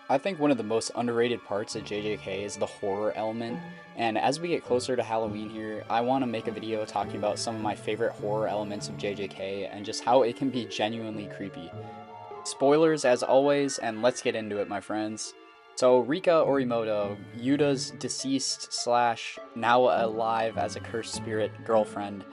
I think one of the most underrated parts of JJK is the horror element, and as we get closer to Halloween here, I want to make a video talking about some of my favorite horror elements of JJK and just how it can be genuinely creepy. Spoilers as always, and let's get into it, my friends. So, Rika Orimoto, Yuta's deceased slash now alive as a cursed spirit girlfriend,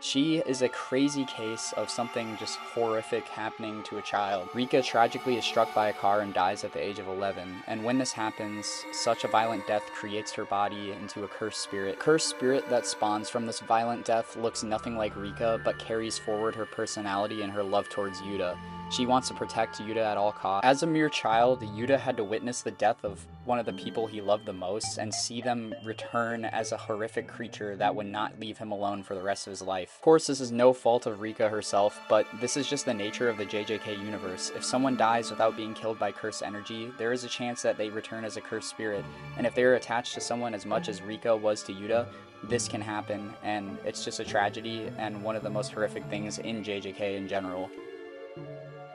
she is a crazy case of something just horrific happening to a child. Rika tragically is struck by a car and dies at the age of 11, and when this happens, such a violent death creates her body into a cursed spirit. Cursed spirit that spawns from this violent death looks nothing like Rika, but carries forward her personality and her love towards Yuta. She wants to protect Yuta at all costs. As a mere child, Yuta had to witness the death of one of the people he loved the most and see them return as a horrific creature that would not leave him alone for the rest of his life. Of course, this is no fault of Rika herself, but this is just the nature of the JJK universe. If someone dies without being killed by cursed energy, there is a chance that they return as a cursed spirit, and if they are attached to someone as much as Rika was to Yuta, this can happen, and it's just a tragedy and one of the most horrific things in JJK in general.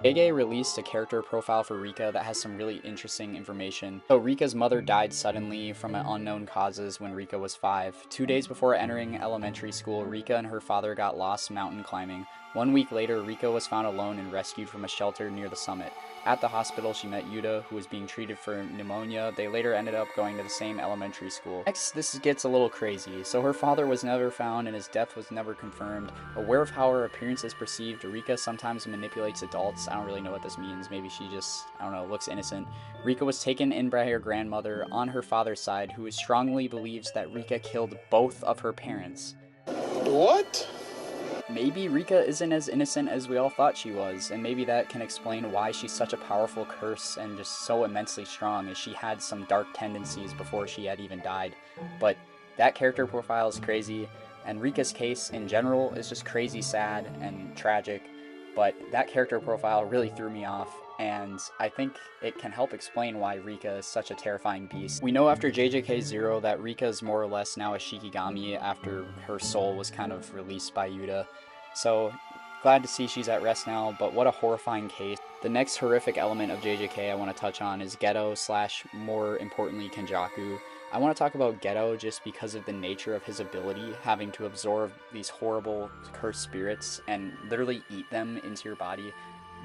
Gege released a character profile for Rika that has some really interesting information. So Rika's mother died suddenly from unknown causes when Rika was 5. 2 days before entering elementary school, Rika and her father got lost mountain climbing. 1 week later, Rika was found alone and rescued from a shelter near the summit. At the hospital, she met Yuta, who was being treated for pneumonia. They later ended up going to the same elementary school. Next, this gets a little crazy. So her father was never found and his death was never confirmed. Aware of how her appearance is perceived, Rika sometimes manipulates adults. I don't really know what this means. Maybe she just, I don't know, looks innocent. Rika was taken in by her grandmother on her father's side, who strongly believes that Rika killed both of her parents. What? Maybe Rika isn't as innocent as we all thought she was, and maybe that can explain why she's such a powerful curse and just so immensely strong, as she had some dark tendencies before she had even died. But that character profile is crazy, and Rika's case in general is just crazy sad and tragic, but that character profile really threw me off, and I think it can help explain why Rika is such a terrifying beast. We know after JJK 0 that Rika is more or less now a Shikigami after her soul was kind of released by Yuta. So, glad to see she's at rest now, but what a horrifying case. The next horrific element of JJK I want to touch on is Geto slash, more importantly, Kenjaku. I want to talk about Geto just because of the nature of his ability, having to absorb these horrible cursed spirits and literally eat them into your body.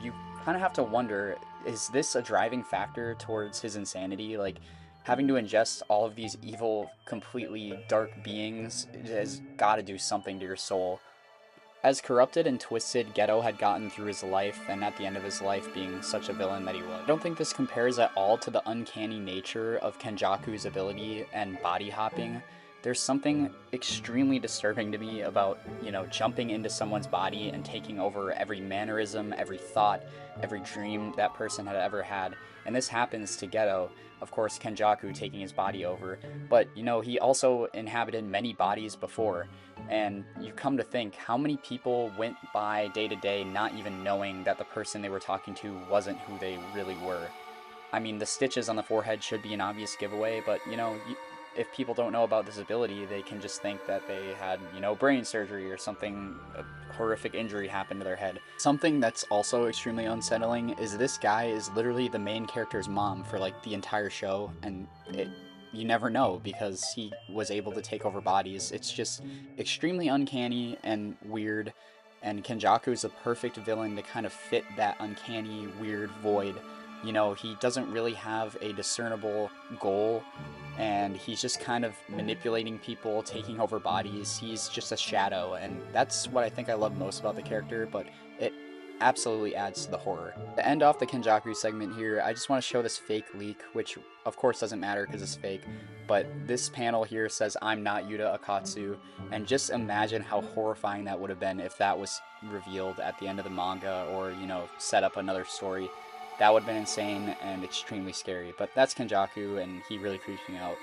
You kind of have to wonder, is this a driving factor towards his insanity? Like, having to ingest all of these evil, completely dark beings has got to do something to your soul. As corrupted and twisted Geto had gotten through his life, and at the end of his life being such a villain that he was, I don't think this compares at all to the uncanny nature of Kenjaku's ability and body hopping. There's something extremely disturbing to me about, jumping into someone's body and taking over every mannerism, every thought, every dream that person had ever had. And this happens to Geto, of course, Kenjaku taking his body over, but, he also inhabited many bodies before. And you come to think, how many people went by day to day not even knowing that the person they were talking to wasn't who they really were? I mean, the stitches on the forehead should be an obvious giveaway, but, if people don't know about this ability, they can just think that they had, brain surgery or something, a horrific injury happened to their head. Something that's also extremely unsettling is this guy is literally the main character's mom for, like, the entire show, and you never know because he was able to take over bodies. It's just extremely uncanny and weird, and Kenjaku is a perfect villain to kind of fit that uncanny, weird void. He doesn't really have a discernible goal, and he's just kind of manipulating people, taking over bodies. He's just a shadow, and that's what I think I love most about the character, but it absolutely adds to the horror. To end off the Kenjaku segment here, I just want to show this fake leak, which of course doesn't matter because it's fake, but this panel here says, "I'm not Yuta Akatsu," and just imagine how horrifying that would have been if that was revealed at the end of the manga, or, set up another story. That would have been insane and extremely scary, but that's Kenjaku, and he really creeps me out.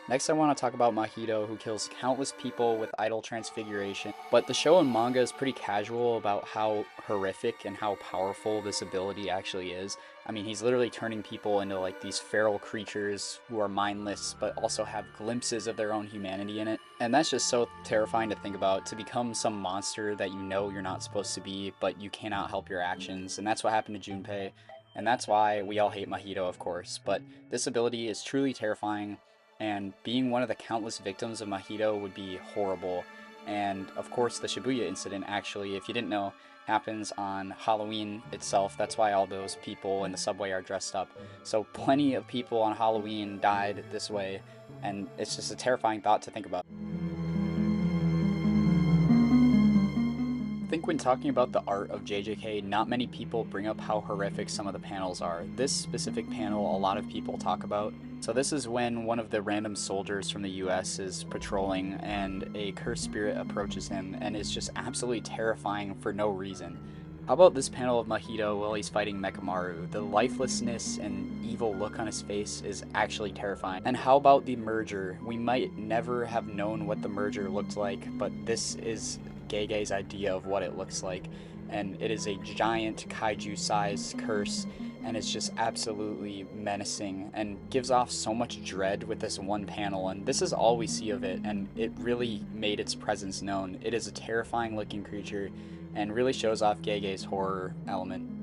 Next, I want to talk about Mahito, who kills countless people with idol transfiguration. But the show and manga is pretty casual about how horrific and how powerful this ability actually is. I mean, he's literally turning people into, like, these feral creatures who are mindless, but also have glimpses of their own humanity in it. And that's just so terrifying to think about, to become some monster that you know you're not supposed to be, but you cannot help your actions. And that's what happened to Junpei. And that's why we all hate Mahito, of course, but this ability is truly terrifying, and being one of the countless victims of Mahito would be horrible. And of course, the Shibuya incident, actually, if you didn't know, happens on Halloween itself. That's why all those people in the subway are dressed up. So plenty of people on Halloween died this way, and it's just a terrifying thought to think about. I think when talking about the art of JJK, not many people bring up how horrific some of the panels are. This specific panel, a lot of people talk about. So this is when one of the random soldiers from the US is patrolling and a cursed spirit approaches him and is just absolutely terrifying for no reason. How about this panel of Mahito while he's fighting Mekamaru? The lifelessness and evil look on his face is actually terrifying. And how about the merger? We might never have known what the merger looked like, but this is Gege's idea of what it looks like, and it is a giant kaiju-sized curse, and it's just absolutely menacing and gives off so much dread with this one panel, and this is all we see of it, and it really made its presence known. It is a terrifying looking creature and really shows off Gege's horror element.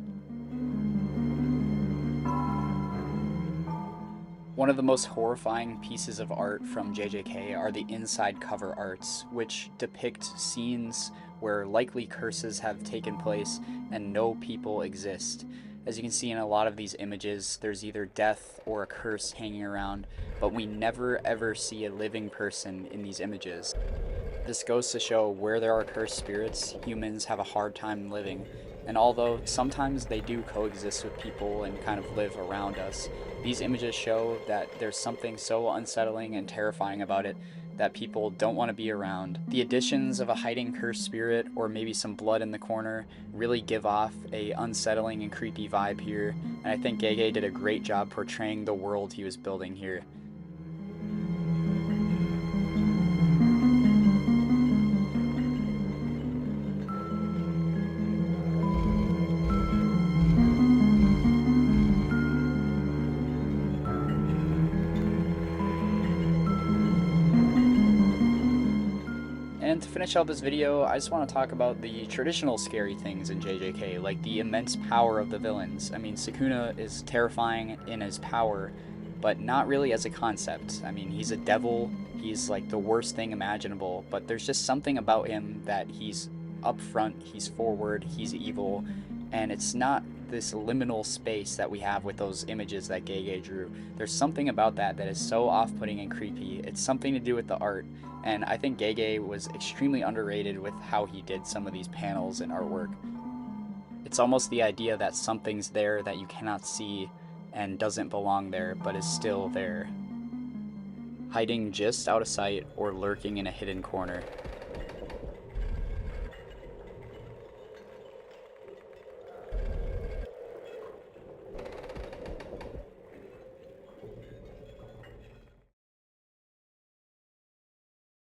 One of the most horrifying pieces of art from JJK are the inside cover arts, which depict scenes where likely curses have taken place and no people exist. As you can see in a lot of these images, there's either death or a curse hanging around, but we never ever see a living person in these images. This goes to show where there are cursed spirits, humans have a hard time living. And although sometimes they do coexist with people and kind of live around us, these images show that there's something so unsettling and terrifying about it that people don't want to be around. The additions of a hiding cursed spirit or maybe some blood in the corner really give off a unsettling and creepy vibe here, and I think Gege did a great job portraying the world he was building here. And to finish out this video, I just want to talk about the traditional scary things in JJK, like the immense power of the villains. I mean, Sukuna is terrifying in his power, but not really as a concept. I mean, he's a devil, he's like the worst thing imaginable, but there's just something about him that he's upfront, he's forward, he's evil, and it's not this liminal space that we have with those images that Gege drew. There's something about that is so off-putting and creepy. It's something to do with the art, and I think Gege was extremely underrated with how he did some of these panels and artwork. It's almost the idea that something's there that you cannot see and doesn't belong there, but is still there, hiding just out of sight or lurking in a hidden corner.